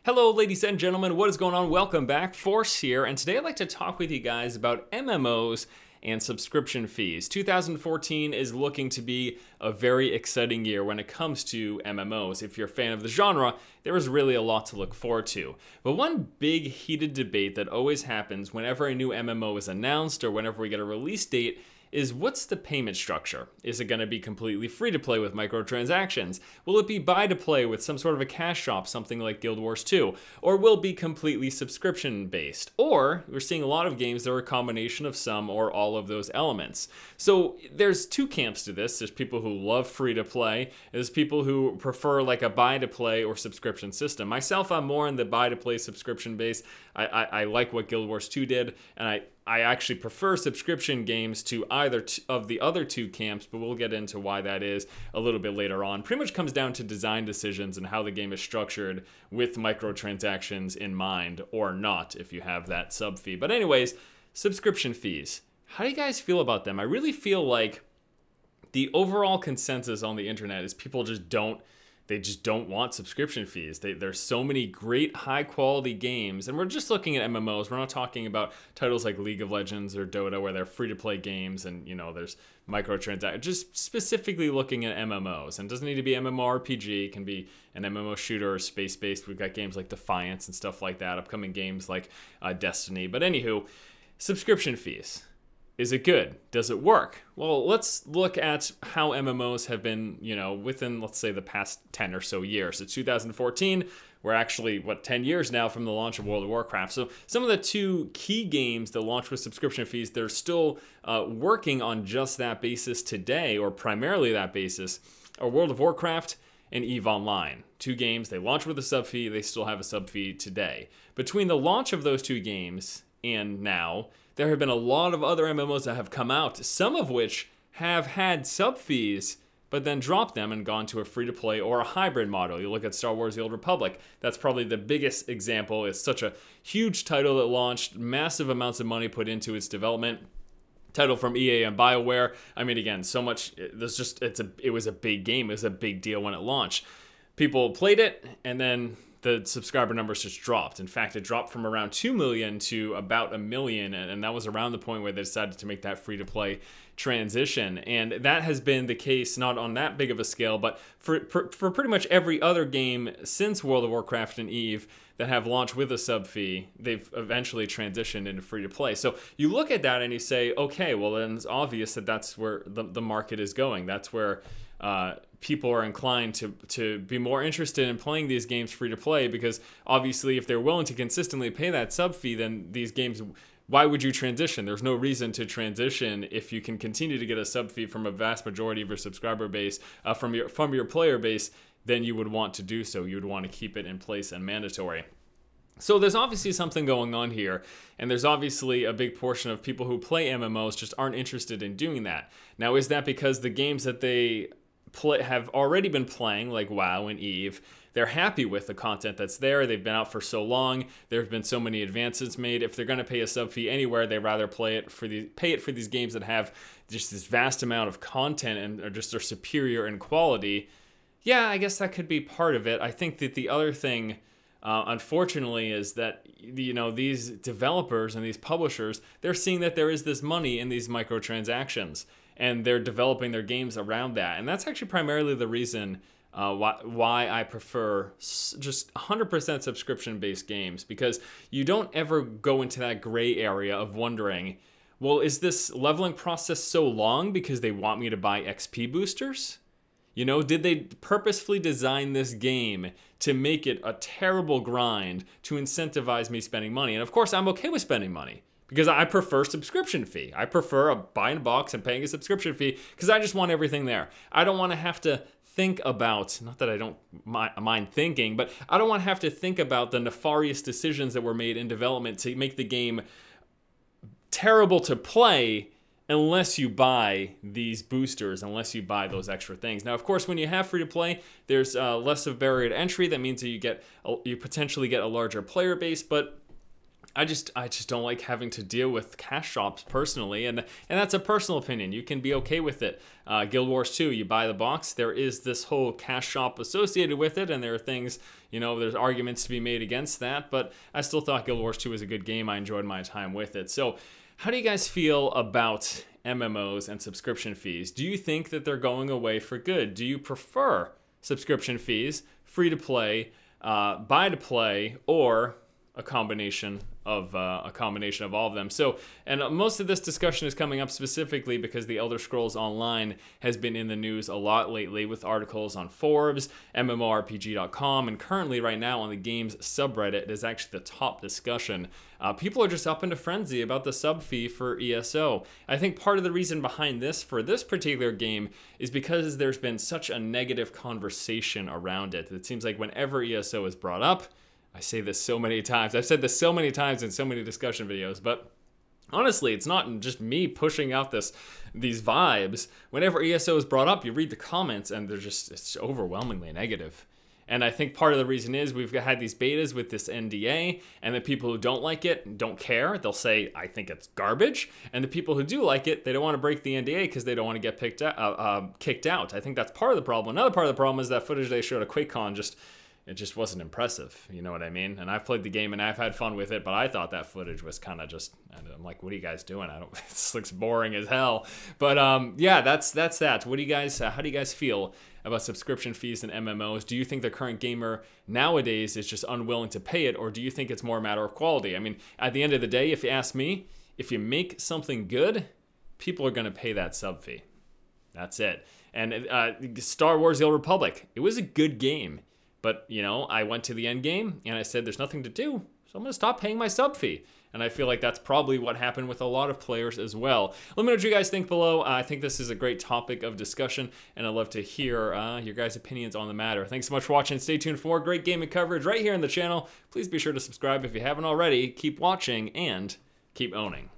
Hello ladies and gentlemen, what is going on? Welcome back, Force here, and today I'd like to talk with you guys about MMOs and subscription fees. 2014 is looking to be a very exciting year when it comes to MMOs. If you're a fan of the genre, there is really a lot to look forward to. But one big heated debate that always happens whenever a new MMO is announced or whenever we get a release date is what's the payment structure? Is it going to be completely free to play with microtransactions? Will it be buy to play with some sort of a cash shop, something like Guild Wars 2? Or will it be completely subscription based? Or we're seeing a lot of games that are a combination of some or all of those elements. So there's two camps to this. There's people who love free to play. There's people who prefer like a buy to play or subscription system. Myself, I'm more in the buy to play subscription base. I like what Guild Wars 2 did, and I actually prefer subscription games to either of the other two camps, but we'll get into why that is a little bit later on. Pretty much comes down to design decisions and how the game is structured with microtransactions in mind, or not if you have that sub fee. But anyways, subscription fees. How do you guys feel about them? I really feel like the overall consensus on the internet is people just don't want subscription fees. There's so many great high quality games, and we're just looking at MMOs. We're not talking about titles like League of Legends or Dota where they're free to play games and there's microtransactions. Just specifically looking at MMOs, and it doesn't need to be MMORPG. It can be an MMO shooter or space based. We've got games like Defiance and stuff like that. Upcoming games like Destiny. But anywho, subscription fees. Is it good? Does it work? Well, let's look at how MMOs have been, within, let's say, the past 10 or so years. It's 2014. We're actually, 10 years now from the launch of World of Warcraft. So some of the two key games that launched with subscription fees, they're still working on just that basis today, or primarily that basis, are World of Warcraft and EVE Online. Two games, they launched with a sub fee, they still have a sub fee today. Between the launch of those two games and now, there have been a lot of other MMOs that have come out, some of which have had sub fees, but then dropped them and gone to a free-to-play or a hybrid model. You look at Star Wars The Old Republic, that's probably the biggest example. It's such a huge title that launched, massive amounts of money put into its development. Title from EA and BioWare. I mean, again, so much, it was a big game, it was a big deal when it launched. People played it, and then the subscriber numbers just dropped. In fact, it dropped from around 2 million to about 1 million, and that was around the point where they decided to make that free-to-play transition. And that has been the case, not on that big of a scale, but for pretty much every other game since World of Warcraft and EVE that have launched with a sub fee, they've eventually transitioned into free-to-play. So you look at that and you say, okay, well then it's obvious that that's where the market is going. That's where people are inclined to be more interested in playing these games free to play, because obviously if they're willing to consistently pay that sub fee, then these games, why would you transition? There's no reason to transition if you can continue to get a sub fee from a vast majority of your subscriber base, from your player base. Then you would want to do so. You would want to keep it in place and mandatory. So there's obviously something going on here, and there's obviously a big portion of people who play MMOs just aren't interested in doing that. Now, is that because the games that they have already been playing, like WoW and EVE, they're happy with the content that's there? They've been out for so long. There have been so many advances made. If they're going to pay a sub fee anywhere, they rather pay it for these games that have just this vast amount of content and are superior in quality. Yeah, I guess that could be part of it. I think that the other thing, unfortunately, is that these developers and these publishers, they're seeing that there is this money in these microtransactions, and they're developing their games around that. And that's actually primarily the reason why I prefer just 100% subscription-based games, because you don't ever go into that gray area of wondering, well, is this leveling process so long because they want me to buy XP boosters? Did they purposefully design this game to make it a terrible grind to incentivize me spending money? And of course, I'm okay with spending money because I prefer subscription fee. I prefer buying a box and paying a subscription fee because I just want everything there. I don't want to have to think about, not that I don't mind thinking, but I don't want to have to think about the nefarious decisions that were made in development to make the game terrible to play unless you buy these boosters, unless you buy those extra things. Now, of course, when you have free-to-play, there's less of barrier to entry. That means that you potentially get a larger player base, but I just don't like having to deal with cash shops personally, and that's a personal opinion. You can be okay with it. Guild Wars 2, you buy the box, there is this whole cash shop associated with it, and there are things, you know, there's arguments to be made against that, but I still thought Guild Wars 2 was a good game. I enjoyed my time with it. So how do you guys feel about MMOs and subscription fees? Do you think that they're going away for good? Do you prefer subscription fees, free to play, buy to play, or a combination of all of them? So, and most of this discussion is coming up specifically because the Elder Scrolls Online has been in the news a lot lately with articles on Forbes, MMORPG.com, and currently right now on the game's subreddit, it is actually the top discussion. People are just up into frenzy about the sub fee for ESO. I think part of the reason behind this for this particular game is because there's been such a negative conversation around it. It seems like whenever ESO is brought up, I say this so many times. I've said this so many times in so many discussion videos, but honestly, it's not just me pushing out these vibes. Whenever ESO is brought up, you read the comments and it's overwhelmingly negative. And I think part of the reason is we've had these betas with this NDA, and the people who don't like it don't care. They'll say, I think it's garbage. And the people who do like it, they don't want to break the NDA because they don't want to get kicked out. I think that's part of the problem. Another part of the problem is that footage they showed at QuakeCon it just wasn't impressive, you know what I mean? And I've played the game and I've had fun with it, but I thought that footage was kind of just, I'm like, what are you guys doing? This looks boring as hell. But yeah, that's that. What do you guys, how do you guys feel about subscription fees and MMOs? Do you think the current gamer nowadays is just unwilling to pay it, or do you think it's more a matter of quality? I mean, at the end of the day, if you ask me, if you make something good, people are going to pay that sub fee. That's it. And Star Wars The Old Republic, it was a good game. But, you know, I went to the end game and I said, there's nothing to do, so I'm going to stop paying my sub fee. And I feel like that's probably what happened with a lot of players as well. Let me know what you guys think below. I think this is a great topic of discussion, and I'd love to hear your guys' opinions on the matter. Thanks so much for watching. Stay tuned for more great gaming coverage right here on the channel. Please be sure to subscribe if you haven't already. Keep watching and keep owning.